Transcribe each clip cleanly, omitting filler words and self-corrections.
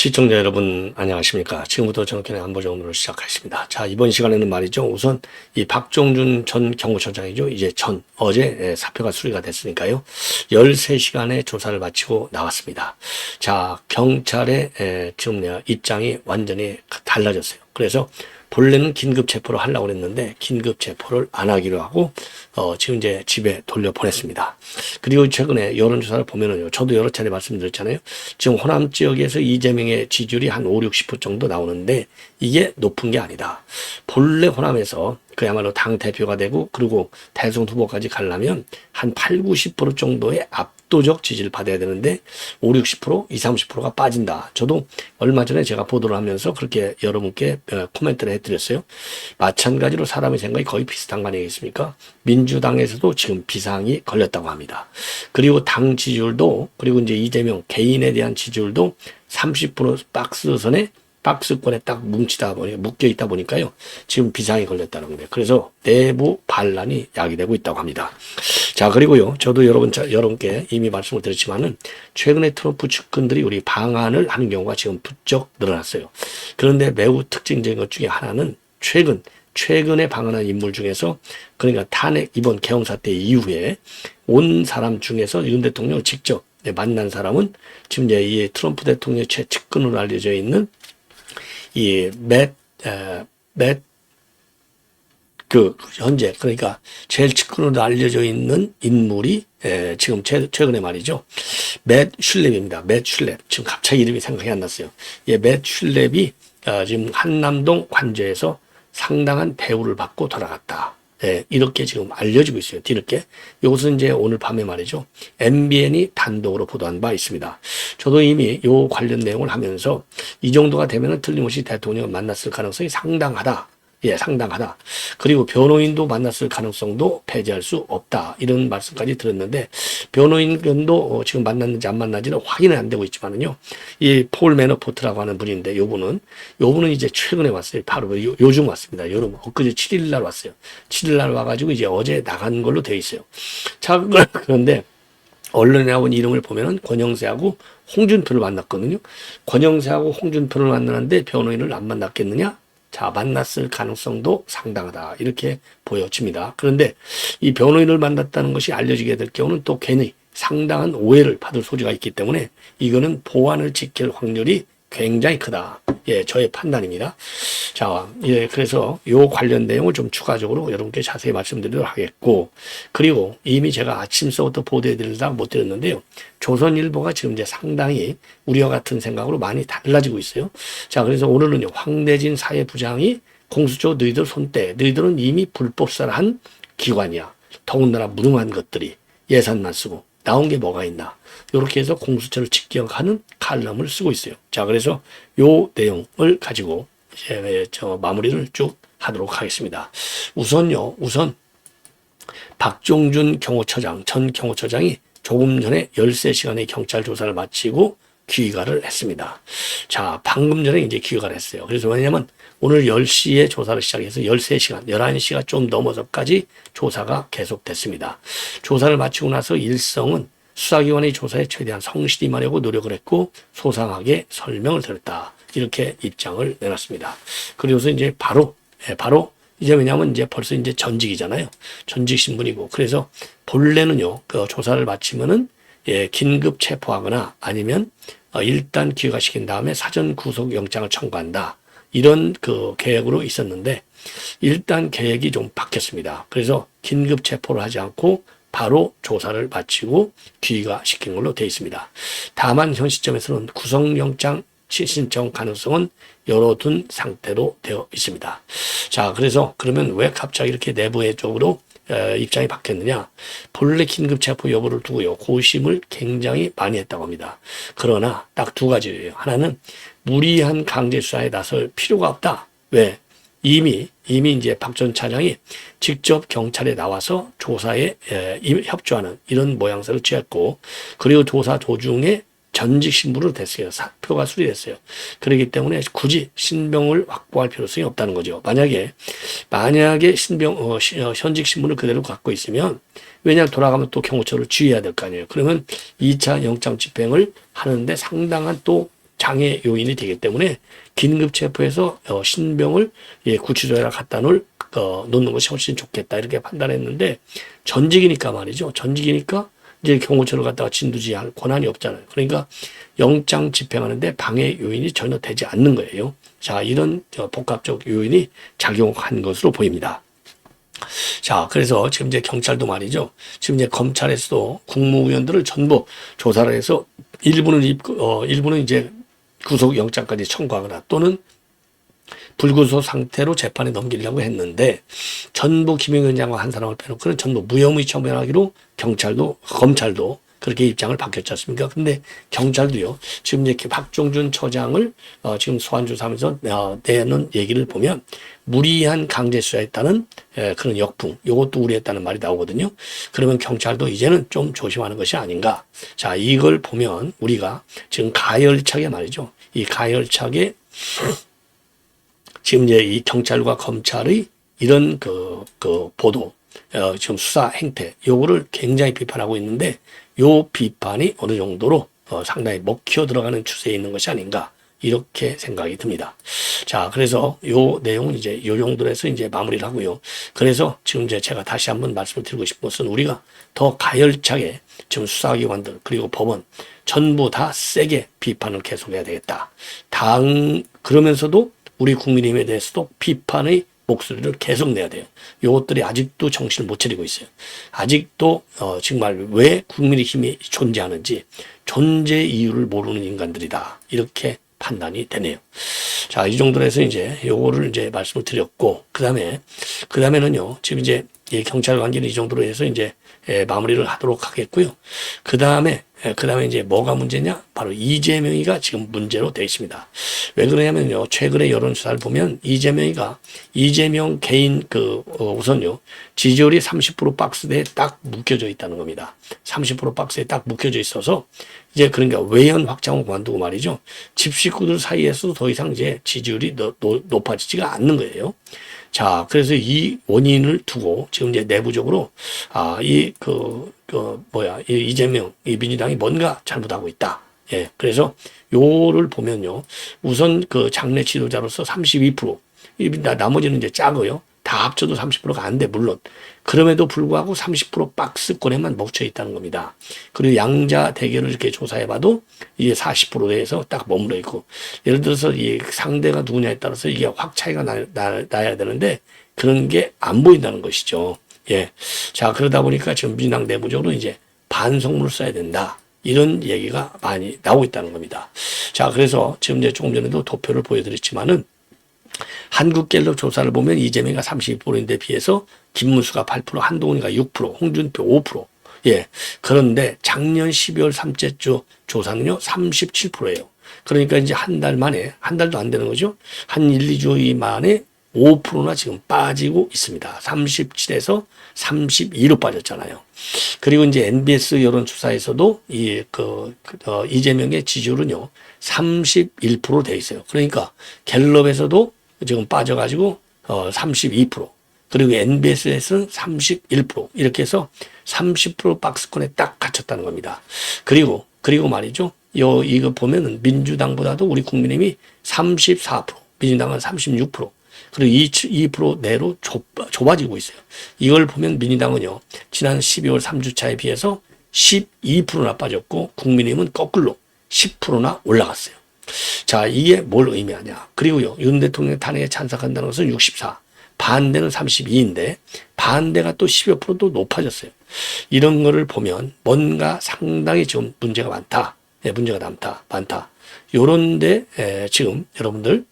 시청자 여러분 안녕하십니까. 지금부터 정권의 안보정론을 시작하겠습니다. 자, 이번 시간에는 말이죠. 우선 이 박종준 전 경호처장이죠. 이제 어제 사표가 수리가 됐으니까요. 13시간의 조사를 마치고 나왔습니다. 자, 경찰의 지금 입장이 완전히 달라졌어요. 그래서 본래는 긴급 체포를 하려고 했는데 긴급 체포를 안 하기로 하고 지금 이제 집에 돌려보냈습니다. 그리고 최근에 여론조사를 보면은요, 저도 여러 차례 말씀드렸잖아요. 지금 호남 지역에서 이재명의 지지율이 한 5, 60% 정도 나오는데 이게 높은 게 아니다. 본래 호남에서 그야말로 당 대표가 되고 그리고 대선 후보까지 가려면 한 8, 90% 정도의 압도적 지지를 받아야 되는데 5, 60%, 20, 30%가 빠진다. 저도 얼마 전에 제가 보도를 하면서 그렇게 여러분께 코멘트를 해드렸어요. 마찬가지로 사람의 생각이 거의 비슷한 거 아니겠습니까? 민주당에서도 지금 비상이 걸렸다고 합니다. 그리고 당 지지율도, 그리고 이제 이재명 개인에 대한 지지율도 30% 박스권에 딱 묶여 있다 보니까요. 지금 비상이 걸렸다는 겁니다. 그래서 내부 반란이 야기되고 있다고 합니다. 자, 그리고요. 저도 여러분께 이미 말씀을 드렸지만은 최근에 트럼프 측근들이 우리 방한을 하는 경우가 지금 부쩍 늘어났어요. 그런데 매우 특징적인 것 중에 하나는 최근에 방한한 인물 중에서, 그러니까 탄핵 이번 개헌 사태 이후에 온 사람 중에서 윤 대통령을 직접 만난 사람은 지금 이제 이 트럼프 대통령의 최측근으로 알려져 있는 이 현재, 그러니까 제일 측근으로 알려져 있는 인물이, 지금 최근에 말이죠. 맷 슐랩입니다. 맷 슐랩. 지금 갑자기 이름이 생각이 안 났어요. 예, 맷 슐랩이, 지금 한남동 관저에서 상당한 대우를 받고 돌아갔다. 예, 이렇게 지금 알려지고 있어요. 뒤늦게. 이것은 이제 오늘 밤에 말이죠. MBN이 단독으로 보도한 바 있습니다. 저도 이미 요 관련 내용을 하면서 이 정도가 되면은 틀림없이 대통령을 만났을 가능성이 상당하다. 예, 상당하다. 그리고 변호인도 만났을 가능성도 배제할 수 없다. 이런 말씀까지 드렸는데, 변호인도 지금 만났는지 안 만났는지는 확인은 안 되고 있지만은요, 이 폴 매너포트라고 하는 분인데, 요분은 이제 최근에 왔어요. 바로 요즘 왔습니다. 엊그제 7일날 왔어요. 7일날 와가지고 이제 어제 나간 걸로 되어 있어요. 자, 그런데, 언론에 나온 이름을 보면은 권영세하고 홍준표를 만났거든요. 권영세하고 홍준표를 만나는데 변호인을 안 만났겠느냐? 자, 만났을 가능성도 상당하다. 이렇게 보여집니다. 그런데 이 변호인을 만났다는 것이 알려지게 될 경우는 또 괜히 상당한 오해를 받을 소지가 있기 때문에 이거는 보안을 지킬 확률이 굉장히 크다. 예, 저의 판단입니다. 자, 예, 그래서 요 관련 내용을 좀 추가적으로 여러분께 자세히 말씀드리도록 하겠고, 그리고 이미 제가 아침서부터 보도해드리다 못 드렸는데요. 조선일보가 지금 이제 상당히 우리와 같은 생각으로 많이 달라지고 있어요. 자, 그래서 오늘은요, 황대진 사회부장이 공수처 너희들 손대, 너희들은 이미 불법사한 기관이야. 더군다나 무능한 것들이 예산만 쓰고 나온 게 뭐가 있나. 이렇게 해서 공수처를 직격하는 칼럼을 쓰고 있어요. 자, 그래서 요 내용을 가지고 이제 마무리를 쭉 하도록 하겠습니다. 우선 박종준 전 경호처장이 조금 전에 13시간의 경찰 조사를 마치고 귀가를 했습니다. 자, 방금 전에 이제 귀가를 했어요. 그래서 왜냐면 오늘 10시에 조사를 시작해서 13시간, 11시가 좀 넘어서까지 조사가 계속됐습니다. 조사를 마치고 나서 일성은 수사기관의 조사에 최대한 성실히 임하려고 노력을 했고 소상하게 설명을 드렸다. 이렇게 입장을 내놨습니다. 그리고서 이제 바로 이제 왜냐하면 이제 벌써 이제 전직이잖아요. 전직 신분이고, 그래서 본래는요, 그 조사를 마치면은 예, 긴급 체포하거나 아니면 일단 기각시킨 다음에 사전 구속 영장을 청구한다. 이런 그 계획으로 있었는데 일단 계획이 좀 바뀌었습니다. 그래서 긴급 체포를 하지 않고 바로 조사를 마치고 귀가시킨 걸로 되어 있습니다. 다만 현 시점에서는 구속영장 신청 가능성은 열어둔 상태로 되어 있습니다. 자, 그러면 왜 갑자기 이렇게 내부적으로 입장이 바뀌었느냐? 본래 긴급 체포 여부를 두고요, 고심을 굉장히 많이 했다고 합니다. 그러나 딱 두 가지예요. 하나는 무리한 강제 수사에 나설 필요가 없다. 왜? 이미 이제 박 전 차장이 직접 경찰에 나와서 조사에 협조하는 이런 모양새를 취했고, 그리고 조사 도중에 전직 신분으로 됐어요. 사표가 수리됐어요. 그렇기 때문에 굳이 신병을 확보할 필요성이 없다는 거죠. 만약에 현직 신분을 그대로 갖고 있으면, 왜냐하면 돌아가면 또 경호처를 지휘해야 될 거 아니에요. 그러면 2차 영장 집행을 하는데 상당한 또 장애 요인이 되기 때문에 긴급 체포해서 신병을 구치소에 갖다 놓는 것이 훨씬 좋겠다 이렇게 판단했는데 전직이니까 말이죠. 전직이니까 이제 경호처를 갖다가 진두지휘할 권한이 없잖아요. 그러니까 영장 집행하는데 방해 요인이 전혀 되지 않는 거예요. 자, 이런 복합적 요인이 작용한 것으로 보입니다. 자, 그래서 지금 이제 경찰도 말이죠. 지금 이제 검찰에서도 국무위원들을 전부 조사를 해서 일부는 이제 구속영장까지 청구하거나 또는 불구속 상태로 재판에 넘기려고 했는데 전부 김영현장과 한 사람을 빼놓고는 전부 무혐의 처분하기로 검찰도 그렇게 입장을 바뀌었지 않습니까? 근데 경찰도요, 지금 이렇게 박종준 처장을 지금 소환조사하면서 내는 얘기를 보면 무리한 강제 수사했다는 그런 역풍, 요것도 우려했다는 말이 나오거든요. 그러면 경찰도 이제는 좀 조심하는 것이 아닌가. 자, 이걸 보면 우리가 지금 가열차게 말이죠. 이 가열차게 지금 이제 이 경찰과 검찰의 이런 그 보도, 지금 수사 행태, 요거를 굉장히 비판하고 있는데 요 비판이 어느 정도로 상당히 먹혀 들어가는 추세에 있는 것이 아닌가 이렇게 생각이 듭니다. 자, 그래서 요 내용은 이제 요 정도로 해서 이제 마무리를 하고요. 그래서 지금 이제 제가 다시 한번 말씀을 드리고 싶은 것은 우리가 더 가열차게 지금 수사기관들 그리고 법원 전부 다 세게 비판을 계속해야 되겠다. 그러면서도 우리 국민의힘에 대해서도 비판의 목소리를 계속 내야 돼요. 이것들이 아직도 정신을 못 차리고 있어요. 아직도 정말 왜 국민의힘이 존재하는지 존재 이유를 모르는 인간들이다. 이렇게 판단이 되네요. 자, 이 정도로 해서 이제 요거를 이제 말씀을 드렸고, 그 다음에는요, 지금 이제 경찰 관계는 이 정도로 해서 이제 마무리를 하도록 하겠고요. 그 다음에 이제 뭐가 문제냐? 바로 이재명이가 지금 문제로 되어 있습니다. 왜 그러냐면요. 최근에 여론조사를 보면 이재명 개인 우선요. 지지율이 30% 박스대에 딱 묶여져 있다는 겁니다. 30% 박스에 딱 묶여져 있어서 이제 그러니까 외연 확장을 그만두고 말이죠. 집 식구들 사이에서도 더 이상 이제 지지율이 높아지지가 않는 거예요. 자, 그래서 이 원인을 두고 지금 이제 내부적으로 이 이재명, 이 민주당이 뭔가 잘못하고 있다. 예, 그래서 요를 보면요, 우선 그 장래 지도자로서 32%, 나머지는 이제 작아요. 다 합쳐도 30%가 안 돼, 물론. 그럼에도 불구하고 30% 박스권에만 멈춰 있다는 겁니다. 그리고 양자 대결을 이렇게 조사해봐도 이게 40%대에서 딱 머물러 있고, 예를 들어서 이 상대가 누구냐에 따라서 이게 확 차이가 나야 되는데, 그런 게 안 보인다는 것이죠. 예. 자, 그러다 보니까 지금 민주당 내부적으로 이제 반성문을 써야 된다. 이런 얘기가 많이 나오고 있다는 겁니다. 자, 그래서 지금 이제 조금 전에도 도표를 보여드렸지만은, 한국갤럽 조사를 보면 이재명이가 32%인데 비해서 김문수가 8%, 한동훈이가 6%, 홍준표 5%. 예. 그런데 작년 12월 3째 주 조사는요, 37%예요. 그러니까 이제 한 달도 안 되는 거죠. 한 1, 2주 만에 5%나 지금 빠지고 있습니다. 37에서 32로 빠졌잖아요. 그리고 이제 NBS 여론조사에서도 이재명의 지지율은요, 31% 돼 있어요. 그러니까 갤럽에서도 지금 빠져가지고 32%, 그리고 NBS에서는 31%, 이렇게 해서 30% 박스권에 딱 갇혔다는 겁니다. 그리고 말이죠. 이거 보면은 민주당보다도 우리 국민의힘이 34%, 민주당은 36%, 그리고 2% 내로 좁아지고 있어요. 이걸 보면 민주당은요, 지난 12월 3주차에 비해서 12%나 빠졌고, 국민의힘은 거꾸로 10%나 올라갔어요. 자, 이게 뭘 의미하냐. 그리고요, 윤 대통령 탄핵에 찬성한다는 것은 64, 반대는 32인데, 반대가 또 10여 %도 높아졌어요. 이런 거를 보면 뭔가 상당히 지금 문제가 많다. 문제가 많다. 요런데, 지금 여러분들,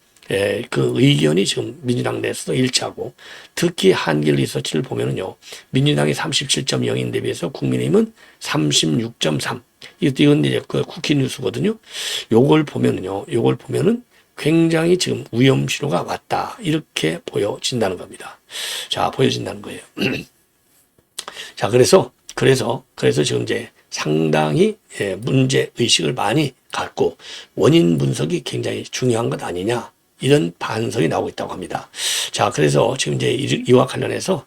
그 의견이 지금 민주당 내에서도 일치하고, 특히 한길 리서치를 보면은요, 민주당이 37.0인데 비해서 국민의힘은 36.3. 이건 이제 그 쿠키 뉴스거든요. 요걸 보면은 굉장히 지금 위험 신호가 왔다. 이렇게 보여진다는 겁니다. 자, 보여진다는 거예요. 자, 그래서 지금 이제 상당히 문제 의식을 많이 갖고 원인 분석이 굉장히 중요한 것 아니냐. 이런 반성이 나오고 있다고 합니다. 자, 그래서 지금 이제 이와 관련해서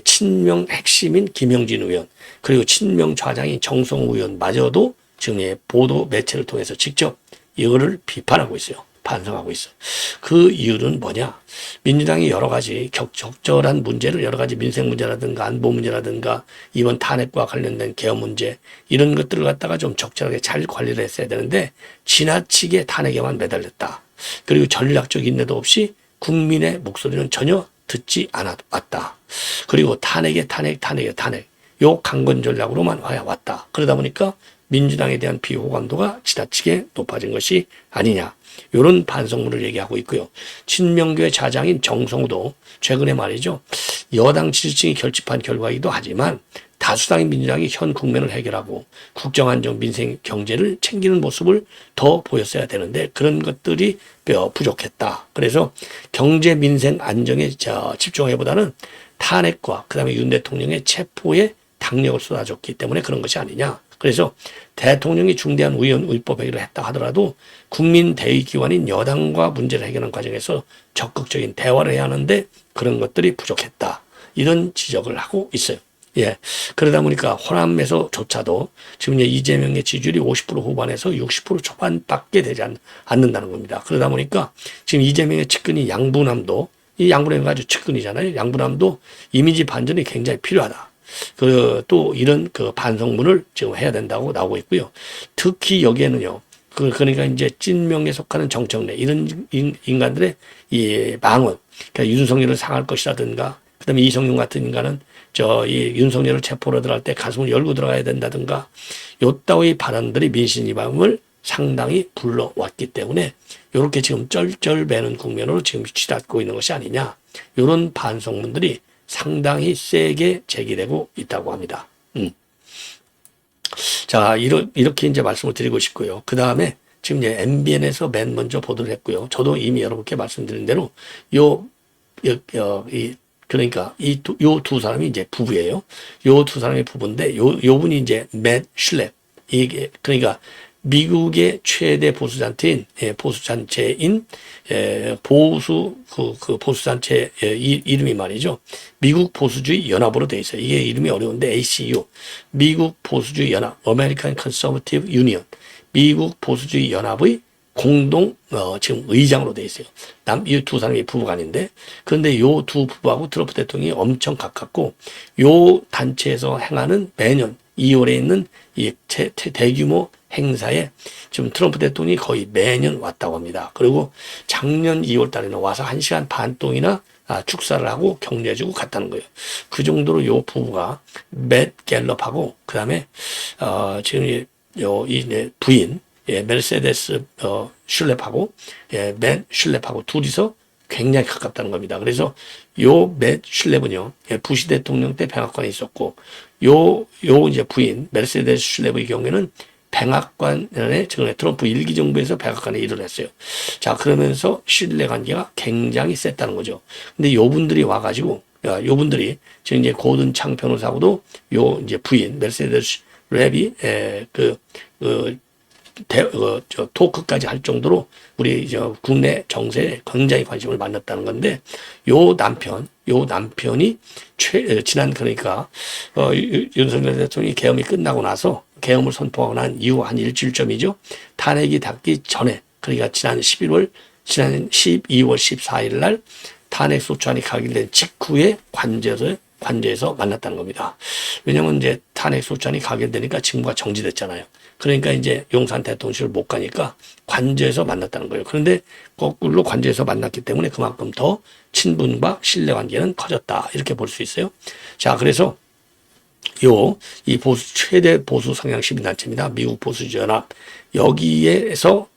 친명 핵심인 김영진 의원, 그리고 친명 좌장인 정성우 의원마저도 지금 보도 매체를 통해서 직접 이거를 비판하고 있어요. 반성하고 있어. 그 이유는 뭐냐? 민주당이 여러 가지 적절한 문제를 여러 가지 민생 문제라든가 안보 문제라든가 이번 탄핵과 관련된 개헌 문제 이런 것들을 갖다가 좀 적절하게 잘 관리를 했어야 되는데 지나치게 탄핵에만 매달렸다. 그리고 전략적 인내도 없이 국민의 목소리는 전혀 듣지 않았다. 그리고 탄핵. 요 강건 전략으로만 왔다. 그러다 보니까 민주당에 대한 비호감도가 지나치게 높아진 것이 아니냐. 이런 반성문을 얘기하고 있고요. 친명교회 좌장인 정성우도 최근에 말이죠. 여당 지지층이 결집한 결과이기도 하지만 다수당인 민주당이 현 국면을 해결하고 국정안정, 민생, 경제를 챙기는 모습을 더 보였어야 되는데 그런 것들이 부족했다. 그래서 경제, 민생, 안정에 집중하기보다는 탄핵과 그다음에 윤 대통령의 체포에 당력을 쏟아줬기 때문에 그런 것이 아니냐. 그래서 대통령이 중대한 의법 회의를 했다 하더라도 국민 대의 기관인 여당과 문제를 해결하는 과정에서 적극적인 대화를 해야 하는데 그런 것들이 부족했다. 이런 지적을 하고 있어요. 예. 그러다 보니까 호남에서조차도 지금 이제 이재명의 지지율이 50% 후반에서 60% 초반밖에 되지 않는다는 겁니다. 그러다 보니까 지금 이재명의 측근이 양부남도 이 양부남이 아주 측근이잖아요. 양부남도 이미지 반전이 굉장히 필요하다. 또 이런 반성문을 지금 해야 된다고 나오고 있고요. 특히 여기에는요. 그러니까 이제 찐명에 속하는 정청래 이런 인간들의 이 망언, 그러니까 윤석열을 상할 것이라든가, 그다음에 이성윤 같은 인간은 이 윤석열을 체포를 들어갈 때 가슴을 열고 들어가야 된다든가, 요따위 발언들이 민심이방을 상당히 불러왔기 때문에 이렇게 지금 쩔쩔매는 국면으로 지금 치닫고 있는 것이 아니냐. 이런 반성문들이 상당히 세게 제기되고 있다고 합니다. 자, 이렇게 이제 말씀을 드리고 싶고요. 그 다음에 지금 이제 MBN에서 맨 먼저 보도를 했고요. 저도 이미 여러분께 말씀드린 대로 그러니까 요 두 사람이 이제 부부예요. 요 두 사람이 부부인데 요 분이 이제 맷 슐렙. 이게 그러니까 미국의 최대 보수단체인 보수 보수단체 이름이 말이죠. 미국 보수주의 연합으로 돼 있어요. 이게 이름이 어려운데 ACU, 미국 보수주의 연합, American Conservative Union, 미국 보수주의 연합의 공동 지금 의장으로 돼 있어요. 이 두 사람이 부부간인데, 그런데 요 두 부부하고 트럼프 대통령이 엄청 가깝고, 요 단체에서 행하는 매년 2월에 있는 이 대규모 행사에 지금 트럼프 대통령이 거의 매년 왔다고 합니다. 그리고 작년 2월 달에는 와서 1시간 반 동이나 축사를 하고 격려해주고 갔다는 거예요. 그 정도로 요 부부가 맷 갤럽하고 그다음에 지금 이 부인 메르세데스 슐렙하고 맷 슐렙하고 둘이서 굉장히 가깝다는 겁니다. 그래서 요 맷 슐렙은요, 부시 대통령 때 백악관에 있었고, 요 이제 부인 메르세데스 슐렙의 경우에는 백악관에 지금 트럼프 1기 정부에서 백악관에 일을 했어요. 자, 그러면서 신뢰 관계가 굉장히 셌다는 거죠. 근데 요 분들이 와가지고, 요 분들이 지금 이제 고든창 변호사하고도 요 이제 부인 메르세데스 슐렙이 토크까지 할 정도로 우리 국내 정세에 굉장히 관심을 만났다는 건데, 요 남편이 지난 그러니까 윤석열 대통령이 계엄이 끝나고 나서 계엄을 선포하고 난 이후 한 일주일 전이죠. 탄핵이 닿기 전에, 그러니까 지난 12월 14일 날 탄핵 소추안이 가결된 직후에 관저에서 만났다는 겁니다. 왜냐면 이제 탄핵 소추안이 가결되니까 직무가 정지됐잖아요. 그러니까 이제 용산 대통령실을 못 가니까 관저에서 만났다는 거예요. 그런데 거꾸로 관저에서 만났기 때문에 그만큼 더 친분과 신뢰관계는 커졌다. 이렇게 볼 수 있어요. 자, 그래서 이 최대 보수 성향 시민단체입니다. 미국 보수연합. 여기에서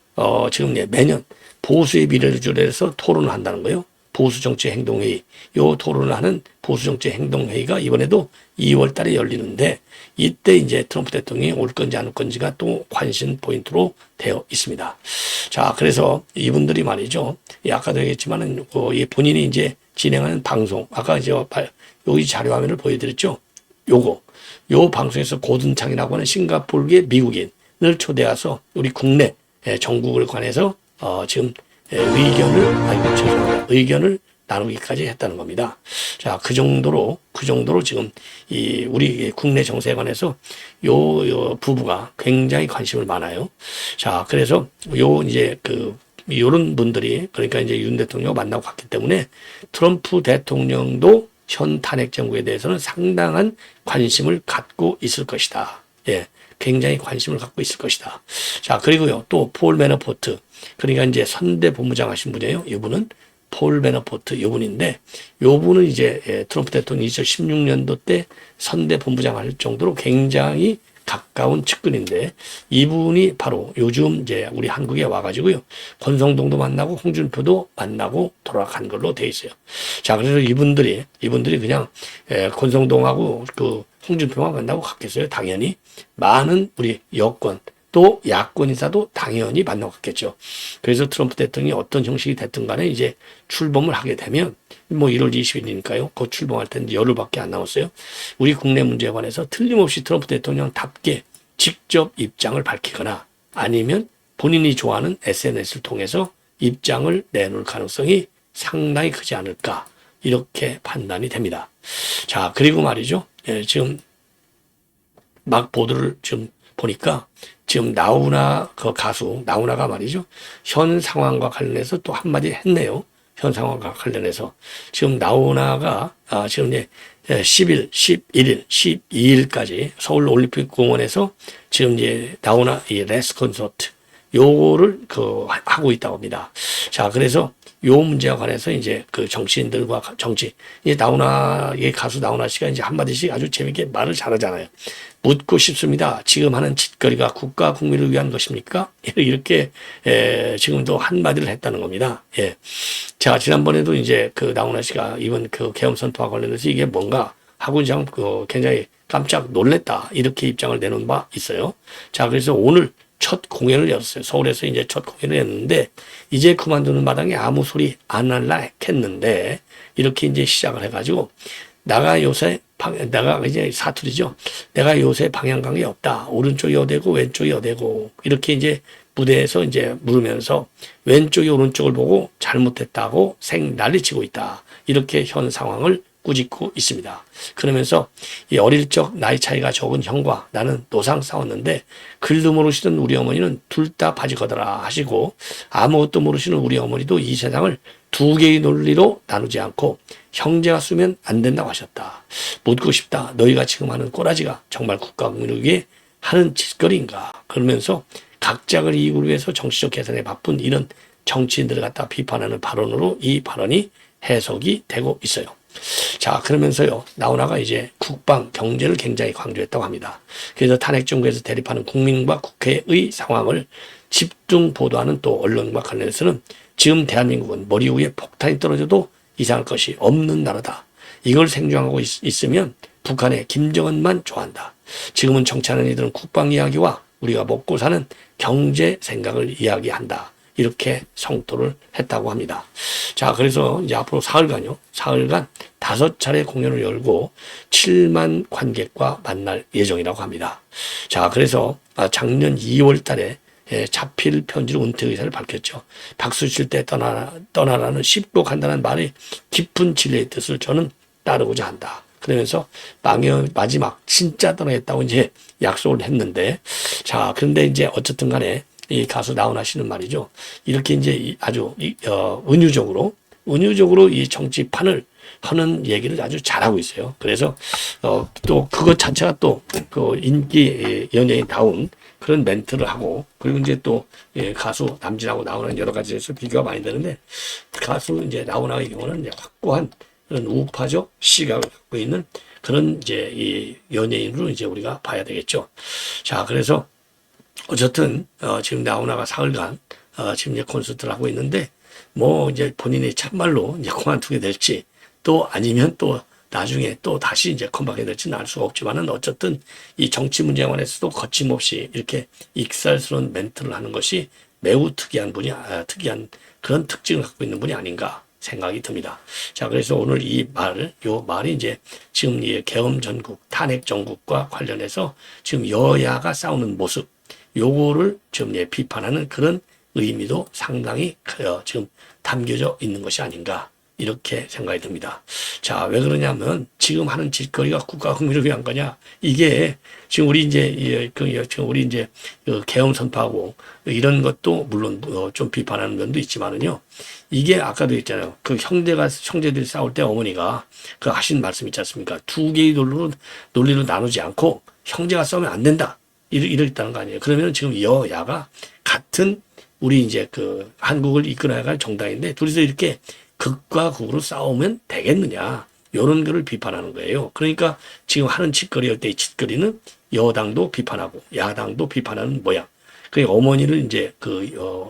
지금 매년 보수의 미래를 주례해서 토론을 한다는 거예요. 보수정치행동회의. 요 토론을 하는 보수정치행동회의가 이번에도 2월 달에 열리는데, 이때 이제 트럼프 대통령이 올 건지 안 올 건지가 또 관심 포인트로 되어 있습니다. 자, 그래서 이분들이 말이죠. 아까도 얘기했지만은, 본인이 이제 진행하는 방송, 아까 이제 여기 자료 화면을 보여드렸죠. 요 방송에서 고든창이라고 하는 싱가포르의 미국인을 초대해서 우리 국내 정국을 관해서 지금 의견을 나누기까지 했다는 겁니다. 자, 그 정도로 지금 우리 국내 정세에 관해서 요 부부가 굉장히 관심을 많아요. 자, 그래서 이제 요런 분들이, 그러니까 이제 윤 대통령 만나고 갔기 때문에 트럼프 대통령도 현 탄핵 정부에 대해서는 상당한 관심을 갖고 있을 것이다. 예. 굉장히 관심을 갖고 있을 것이다. 자, 그리고요, 또 폴 매너포트. 그러니까 이제 선대 본부장 하신 분이에요. 이분은 폴 매너포트 이분인데, 요분은 이제 트럼프 대통령이 2016년도 때 선대 본부장 할 정도로 굉장히 가까운 측근인데, 이분이 바로 요즘 이제 우리 한국에 와가지고요, 권성동도 만나고 홍준표도 만나고 돌아간 걸로 돼 있어요. 자, 그래서 이분들이 그냥 권성동하고 홍준표만 만나고 갔겠어요? 당연히. 많은 우리 여권 또 야권 인사도 당연히 만나고 갔겠죠. 그래서 트럼프 대통령이 어떤 형식이 됐든 간에 이제 출범을 하게 되면, 뭐 1월 20일이니까요. 곧 출범할 텐데 열흘밖에 안 남았어요. 우리 국내 문제에 관해서 틀림없이 트럼프 대통령답게 직접 입장을 밝히거나 아니면 본인이 좋아하는 SNS를 통해서 입장을 내놓을 가능성이 상당히 크지 않을까, 이렇게 판단이 됩니다. 자, 그리고 말이죠. 지금 막 보도를 지금 보니까 지금 나훈아 가수 나훈아가 말이죠. 현 상황과 관련해서 또 한마디 했네요. 현 상황과 관련해서 지금 나훈아가 지금 이제 10일, 11일, 12일까지 서울 올림픽 공원에서 지금 이제 나훈아 이 레스 콘서트 요거를 하고 있다고 합니다. 자, 그래서 요 문제와 관해서 이제 정치인들과 이제 나훈아의 가수 나훈아 씨가 이제 한마디씩 아주 재밌게 말을 잘하잖아요. 묻고 싶습니다. 지금 하는 짓거리가 국가 국민을 위한 것입니까? 이렇게 지금도 한마디를 했다는 겁니다. 예. 자, 지난번에도 이제 나훈아 씨가 이번 계엄 선포와 관련해서 이게 뭔가 하고 이제 굉장히 깜짝 놀랬다, 이렇게 입장을 내놓은 바 있어요. 자, 그래서 오늘 첫 공연을 열었어요. 서울에서 이제 첫 공연을 했는데, 이제 그만두는 마당에 아무 소리 안 할라 했는데, 이렇게 이제 시작을 해가지고, 내가 이제 사투리죠. 내가 요새 방향감이 없다. 오른쪽이 어디고 왼쪽이 어디고, 이렇게 이제 무대에서 이제 물으면서 왼쪽이 오른쪽을 보고 잘못했다고 난리치고 있다. 이렇게 현 상황을 꾸짖고 있습니다. 그러면서 이 어릴 적 나이 차이가 적은 형과 나는 노상 싸웠는데 글도 모르시던 우리 어머니는 둘 다 바지 걷어라 하시고, 아무것도 모르시는 우리 어머니도 이 세상을 두 개의 논리로 나누지 않고 형제가 쓰면 안 된다고 하셨다. 묻고 싶다. 너희가 지금 하는 꼬라지가 정말 국가 국민을 위해 하는 짓거리인가? 그러면서 각자의 이익을 위해서 정치적 계산에 바쁜 이런 정치인들을 갖다 비판하는 발언으로 이 발언이 해석이 되고 있어요. 자, 그러면서요, 나훈아가 이제 국방, 경제를 굉장히 강조했다고 합니다. 그래서 탄핵 정부에서 대립하는 국민과 국회의 상황을 집중 보도하는 또 언론과 관련해서는 지금 대한민국은 머리 위에 폭탄이 떨어져도 이상할 것이 없는 나라다. 이걸 생존하고 있으면 북한의 김정은만 좋아한다. 지금은 정치하는 이들은 국방 이야기와 우리가 먹고 사는 경제 생각을 이야기한다. 이렇게 성토를 했다고 합니다. 자, 그래서 이제 앞으로 사흘간 5차례 공연을 열고 7만 관객과 만날 예정이라고 합니다. 자, 그래서 작년 2월 달에 자필 편지로 은퇴 의사를 밝혔죠. 박수 칠 때 떠나라는 쉽고 간단한 말이 깊은 진리의 뜻을 저는 따르고자 한다. 그러면서 마지막 진짜 떠나겠다고 이제 약속을 했는데, 자, 그런데 이제 어쨌든 간에 이 가수 나훈아 씨는 말이죠. 이렇게 이제 아주 은유적으로 이 정치판을 하는 얘기를 아주 잘하고 있어요. 그래서 또 그것 자체가 또 인기 연예인다운 그런 멘트를 하고, 그리고 이제 또 가수 남진하고 나훈아는 여러 가지에서 비교가 많이 되는데, 가수 이제 나훈아의 경우는 이제 확고한 그런 우파적 시각을 갖고 있는 그런 이제 이 연예인으로 이제 우리가 봐야 되겠죠. 자, 그래서 어쨌든 지금 나훈아가 사흘간 지금 이제 콘서트를 하고 있는데, 뭐 이제 본인이 참말로 이제 그만두게 될지, 또 아니면 또 나중에 또 다시 이제 컴백해야 될지는 알 수가 없지만은, 어쨌든 이 정치 문제에 관해서도 거침없이 이렇게 익살스러운 멘트를 하는 것이 매우 특이한 그런 특징을 갖고 있는 분이 아닌가 생각이 듭니다. 자, 그래서 오늘 요 말이 이제 지금 이 계엄 전국, 탄핵 정국과 관련해서 지금 여야가 싸우는 모습, 요거를 좀 비판하는 그런 의미도 상당히 지금 담겨져 있는 것이 아닌가, 이렇게 생각이 듭니다. 자, 왜 그러냐면 지금 하는 짓거리가 국가 흥미를 위한 거냐? 이게 지금 우리 이제 지금 우리 이제 계엄 선포하고 이런 것도 물론 좀 비판하는 면도 있지만은요. 이게 아까도 했잖아요. 그 형제들이 싸울 때 어머니가 그 하신 말씀 있지 않습니까? 두 개의 논리로 나누지 않고 형제가 싸우면 안 된다. 이랬다는 거 아니에요. 그러면 지금 여야가 같은 우리 이제 그 한국을 이끌어야 할 정당인데 둘이서 이렇게 극과 극으로 싸우면 되겠느냐. 이런 거를 비판하는 거예요. 그러니까 지금 하는 짓거리일 때의 짓거리는 여당도 비판하고 야당도 비판하는 모양. 그러니까 어머니를 이제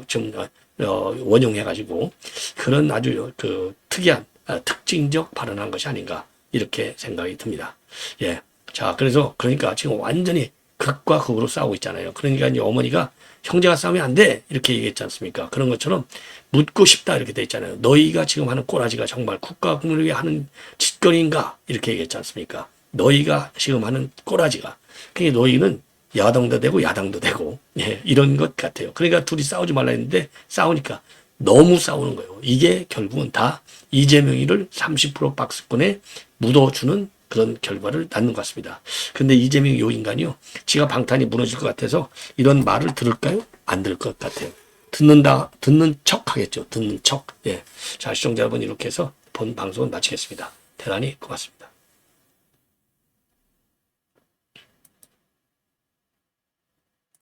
좀 원용해가지고 그런 아주 그 특이한 특징적 발언한 것이 아닌가 이렇게 생각이 듭니다. 예. 자, 그러니까 지금 완전히 극과 극으로 싸우고 있잖아요. 그러니까 이제 어머니가 형제가 싸우면 안 돼! 이렇게 얘기했지 않습니까? 그런 것처럼 묻고 싶다 이렇게 돼 있잖아요. 너희가 지금 하는 꼬라지가 정말 국가 국민을 위해 하는 짓거리인가? 이렇게 얘기했지 않습니까? 너희가 지금 하는 꼬라지가. 그러니까 너희는 야당도 되고 야당도 되고 예, 이런 것 같아요. 그러니까 둘이 싸우지 말라 했는데 싸우니까 너무 싸우는 거예요. 이게 결국은 다 이재명이를 30% 박스권에 묻어주는 그런 결과를 낳는 것 같습니다. 근데 이재명 요 인간이요. 지가 방탄이 무너질 것 같아서 이런 말을 들을까요? 안 들을 것 같아요. 듣는 척 하겠죠. 듣는 척. 예. 자, 시청자 여러분 이렇게 해서 본 방송은 마치겠습니다. 대단히 고맙습니다.